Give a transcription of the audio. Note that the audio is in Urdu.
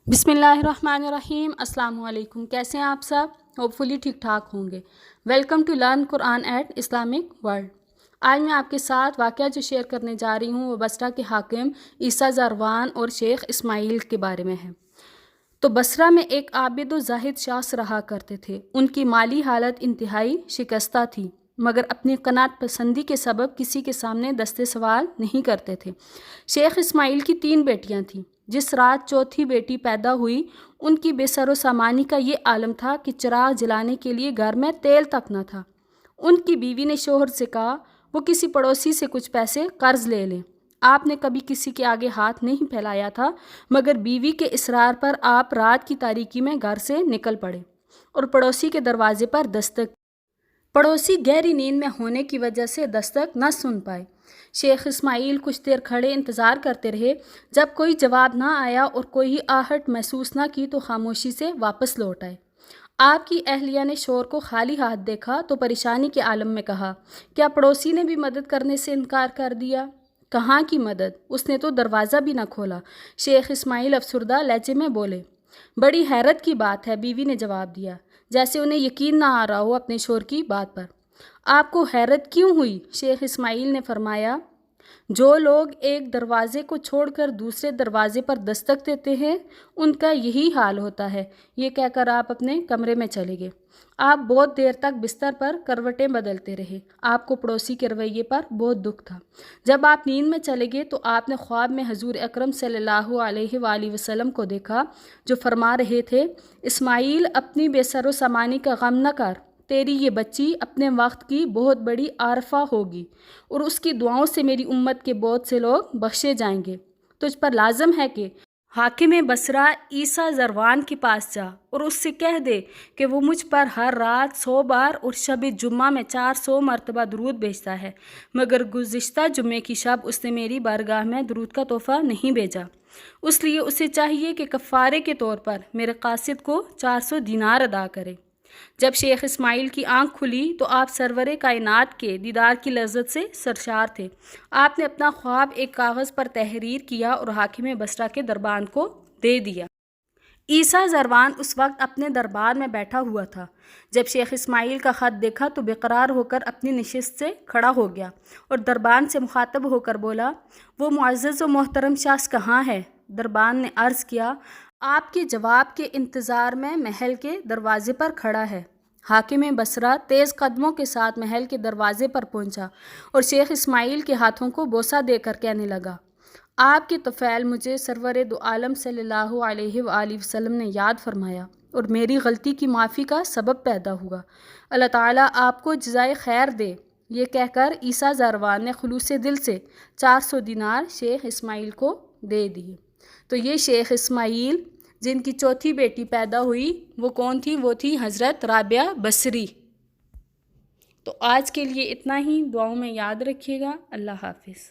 بسم اللہ الرحمن الرحیم۔ السلام علیکم، کیسے ہیں آپ سب؟ ہوپ فلی ٹھیک ٹھاک ہوں گے۔ Welcome to learn Quran at Islamic world. آج میں آپ کے ساتھ واقعہ جو شیئر کرنے جا رہی ہوں وہ بصرہ کے حاکم عیسیٰ زروان اور شیخ اسماعیل کے بارے میں ہے۔ تو بصرہ میں ایک عابد و زاہد شخص رہا کرتے تھے۔ ان کی مالی حالت انتہائی شکستہ تھی، مگر اپنی قناعت پسندی کے سبب کسی کے سامنے دست سوال نہیں کرتے تھے۔ شیخ اسماعیل کی 3 بیٹیاں تھیں۔ جس رات چوتھی بیٹی پیدا ہوئی، ان کی بے سر و سامانی کا یہ عالم تھا کہ چراغ جلانے کے لیے گھر میں تیل تک نہ تھا۔ ان کی بیوی نے شوہر سے کہا وہ کسی پڑوسی سے کچھ پیسے قرض لے لیں۔ آپ نے کبھی کسی کے آگے ہاتھ نہیں پھیلایا تھا، مگر بیوی کے اصرار پر آپ رات کی تاریکی میں گھر سے نکل پڑے اور پڑوسی کے دروازے پر دستک۔ پڑوسی گہری نیند میں ہونے کی وجہ سے دستک نہ سن پائے۔ شیخ اسماعیل کچھ دیر کھڑے انتظار کرتے رہے۔ جب کوئی جواب نہ آیا اور کوئی آہٹ محسوس نہ کی تو خاموشی سے واپس لوٹ آئے۔ آپ کی اہلیہ نے شوہر کو خالی ہاتھ دیکھا تو پریشانی کے عالم میں کہا، کیا پڑوسی نے بھی مدد کرنے سے انکار کر دیا؟ کہاں کی مدد؟ اس نے تو دروازہ بھی نہ کھولا۔ شیخ اسماعیل افسردہ لہجے میں بولے۔ بڑی حیرت کی بات ہے، بیوی نے جواب دیا، جیسے انہیں یقین نہ آ رہا ہو اپنے شوہر کی بات پر۔ آپ کو حیرت کیوں ہوئی؟ شیخ اسماعیل نے فرمایا، جو لوگ ایک دروازے کو چھوڑ کر دوسرے دروازے پر دستک دیتے ہیں ان کا یہی حال ہوتا ہے۔ یہ کہہ کر آپ اپنے کمرے میں چلے گئے۔ آپ بہت دیر تک بستر پر کروٹیں بدلتے رہے۔ آپ کو پڑوسی کے رویے پر بہت دکھ تھا۔ جب آپ نیند میں چلے گئے تو آپ نے خواب میں حضور اکرم صلی اللہ علیہ وآلہ وسلم کو دیکھا، جو فرما رہے تھے، اسماعیل اپنی بے سر و سامانی کا غم نہ کر، تیری یہ بچی اپنے وقت کی بہت بڑی عارفہ ہوگی اور اس کی دعاؤں سے میری امت کے بہت سے لوگ بخشے جائیں گے۔ تجھ پر لازم ہے کہ حاکم بصرہ عیسیٰ زروان کے پاس جا اور اس سے کہہ دے کہ وہ مجھ پر ہر رات 100 بار اور شب جمعہ میں 400 مرتبہ درود بھیجتا ہے، مگر گزشتہ جمعے کی شب اس نے میری بارگاہ میں درود کا تحفہ نہیں بھیجا۔ اس لیے اسے چاہیے کہ کفارے کے طور پر میرے قاصد کو 400 دینار ادا کرے۔ جب شیخ اسماعیل کی آنکھ کھلی تو آپ سرور کائنات کے دیدار کی لذت سے سرشار تھے۔ آپ نے اپنا خواب ایک کاغذ پر تحریر کیا اور حاکم بصرہ کے دربان کو دے دیا۔ عیسیٰ زروان اس وقت اپنے دربار میں بیٹھا ہوا تھا۔ جب شیخ اسماعیل کا خط دیکھا تو بے قرار ہو کر اپنی نشست سے کھڑا ہو گیا اور دربان سے مخاطب ہو کر بولا، وہ معزز و محترم شخص کہاں ہے؟ دربان نے عرض کیا، آپ کے جواب کے انتظار میں محل کے دروازے پر کھڑا ہے۔ حاکم بصرہ تیز قدموں کے ساتھ محل کے دروازے پر پہنچا اور شیخ اسماعیل کے ہاتھوں کو بوسہ دے کر کہنے لگا، آپ کے طفیل مجھے سرور دو عالم صلی اللہ علیہ وآلہ وسلم نے یاد فرمایا اور میری غلطی کی معافی کا سبب پیدا ہوا۔ اللہ تعالیٰ آپ کو جزائے خیر دے۔ یہ کہہ کر عیسیٰ زروان نے خلوص دل سے 400 دینار شیخ اسماعیل کو دے دیے۔ تو یہ شیخ اسماعیل جن کی چوتھی بیٹی پیدا ہوئی وہ کون تھی؟ وہ تھی حضرت رابعہ بصری۔ تو آج کے لیے اتنا ہی، دعاؤں میں یاد رکھیے گا۔ اللہ حافظ۔